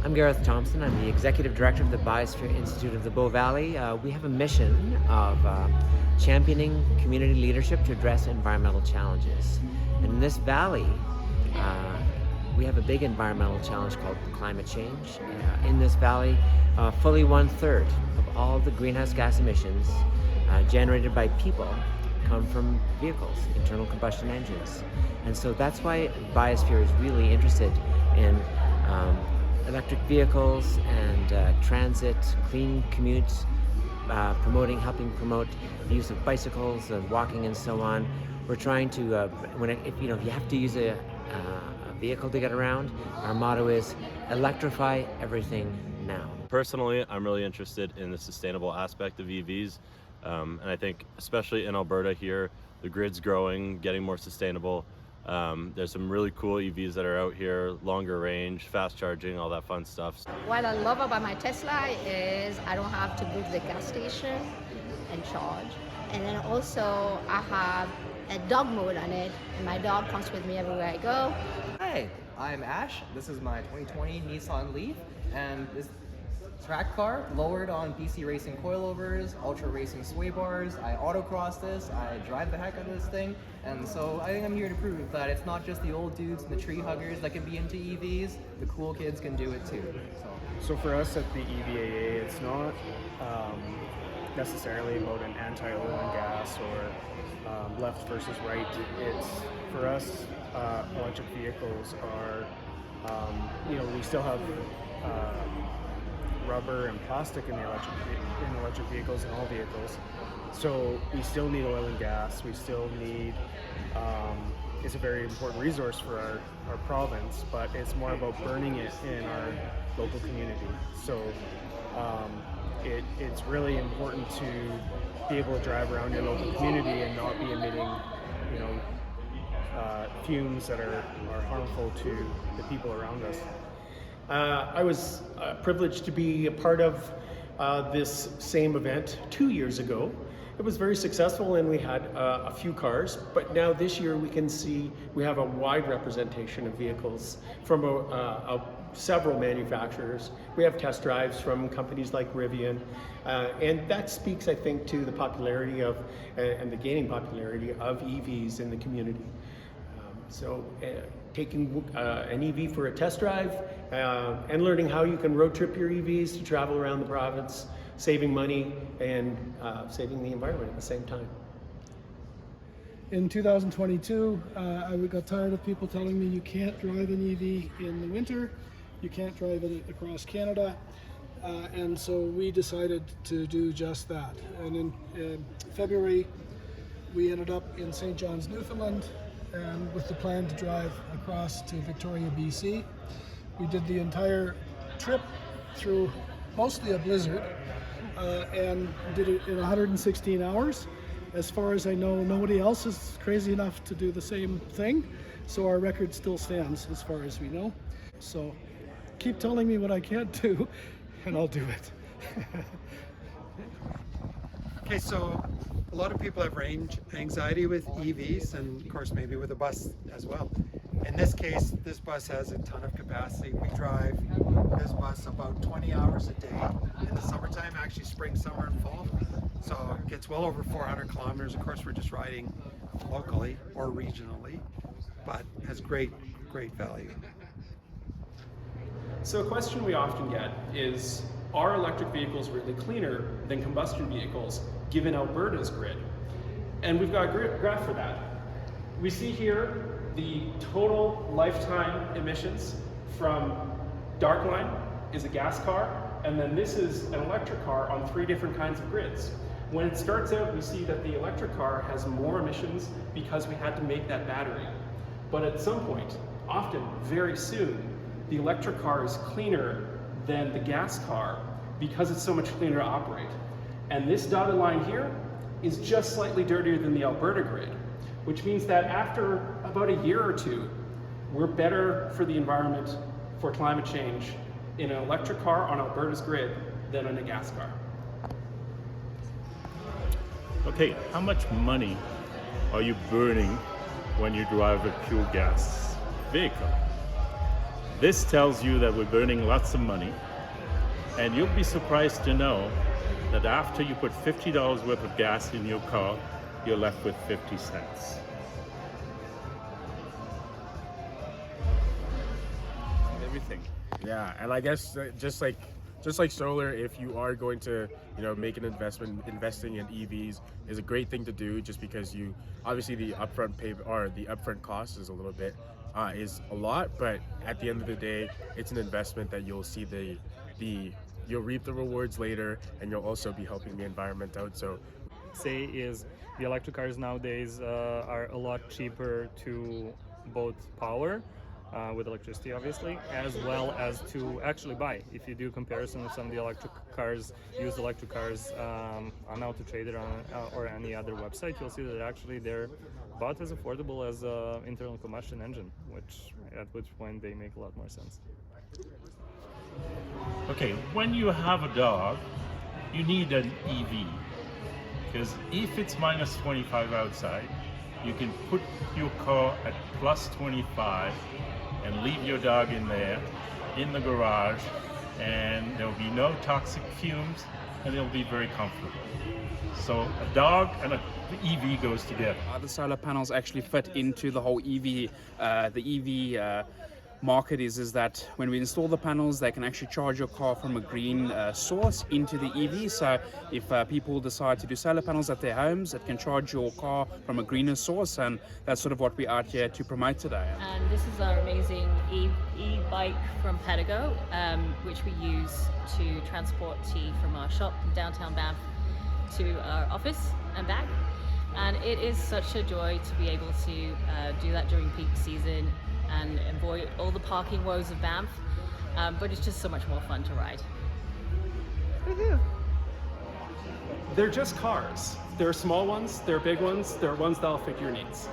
I'm Gareth Thompson. I'm the Executive Director of the Biosphere Institute of the Bow Valley. We have a mission of championing community leadership to address environmental challenges. And in this valley, we have a big environmental challenge called climate change. In this valley, fully 1/3 of all the greenhouse gas emissions generated by people come from vehicles, internal combustion engines. And so that's why Biosphere is really interested in electric vehicles and transit, clean commutes, helping promote the use of bicycles and walking and so on. We're trying to, if you have to use a vehicle to get around, our motto is electrify everything now. Personally, I'm really interested in the sustainable aspect of EVs. And I think especially in Alberta here, the grid's growing, getting more sustainable. There's some really cool EVs that are out here, longer range, fast charging, all that fun stuff. What I love about my Tesla is I don't have to go to the gas station and charge. And then also I have a dog mode on it, and my dog comes with me everywhere I go. Hi, I'm Ash. This is my 2020 Nissan Leaf, and this track car lowered on BC racing coilovers, ultra racing sway bars. I autocross this, I drive the heck out of this thing, and so I think I'm here to prove that it's not just the old dudes and the tree huggers that can be into EVs, the cool kids can do it too. So for us at the EVAA, it's not necessarily about an anti-oil and gas or left versus right. It's, for us, electric vehicles are, we still have rubber and plastic in electric vehicles and all vehicles. So we still need oil and gas. We still need, it's a very important resource for our province, but it's more about burning it in our local community. So it's really important to be able to drive around your local community and not be emitting, fumes that are harmful to the people around us. I was privileged to be a part of this same event 2 years ago. It was very successful and we had a few cars, but now this year we can see we have a wide representation of vehicles from several manufacturers. We have test drives from companies like Rivian, and that speaks, I think, to the popularity of and the gaining popularity of EVs in the community. Taking an EV for a test drive and learning how you can road trip your EVs to travel around the province, saving money and saving the environment at the same time. In 2022, I got tired of people telling me you can't drive an EV in the winter, you can't drive it across Canada, and so we decided to do just that. And in February, we ended up in St. John's, Newfoundland, and with the plan to drive across to Victoria, BC. We did the entire trip through mostly a blizzard and did it in 116 hours. As far as I know, nobody else is crazy enough to do the same thing, so our record still stands as far as we know. So keep telling me what I can't do and I'll do it. Okay, so a lot of people have range anxiety with EVs, and of course maybe with a bus as well. In this case, this bus has a ton of capacity. We drive this bus about 20 hours a day in the summertime, actually spring, summer, and fall. So it gets well over 400 kilometers. Of course, we're just riding locally or regionally, but has great value. So a question we often get is, are electric vehicles really cleaner than combustion vehicles given Alberta's grid? And we've got a graph for that. We see here the total lifetime emissions from dark line is a gas car, and then this is an electric car on 3 different kinds of grids. When it starts out, we see that the electric car has more emissions because we had to make that battery. But at some point, often very soon, the electric car is cleaner than the gas car because it's so much cleaner to operate. And this dotted line here is just slightly dirtier than the Alberta grid, which means that after about a year or two, we're better for the environment, for climate change, in an electric car on Alberta's grid than in a gas car. Okay, how much money are you burning when you drive a pure gas vehicle? This tells you that we're burning lots of money, and you'll be surprised to know that after you put $50 worth of gas in your car, you're left with 50 cents. Everything. Yeah, and I guess just like solar, if you are going to make an investment, investing in EVs is a great thing to do, just because you obviously the upfront cost is a little bit is a lot, but at the end of the day, it's an investment that you'll see you'll reap the rewards later, and you'll also be helping the environment out. So say is the electric cars nowadays are a lot cheaper to both power with electricity, obviously, as well as to actually buy. If you do comparison with some of the electric cars, used electric cars on AutoTrader or any other website, you'll see that actually they're about as affordable as internal combustion engine, at which point they make a lot more sense. Okay, when you have a dog, you need an EV, because if it's minus 25 outside, you can put your car at plus 25 and leave your dog in there, in the garage, and there'll be no toxic fumes, and it'll be very comfortable. So a dog and an EV goes together. The solar panels actually fit into the whole EV, the EV market is that when we install the panels, they can actually charge your car from a green source into the EV. So if people decide to do solar panels at their homes, it can charge your car from a greener source, and that's sort of what we're out here to promote today. And this is our amazing e-bike from Pedigo, which we use to transport tea from our shop in downtown Banff to our office and back. And it is such a joy to be able to do that during peak season and avoid all the parking woes of Banff, but it's just so much more fun to ride. They're just cars. There are small ones, there are big ones, there are ones that'll fit your needs.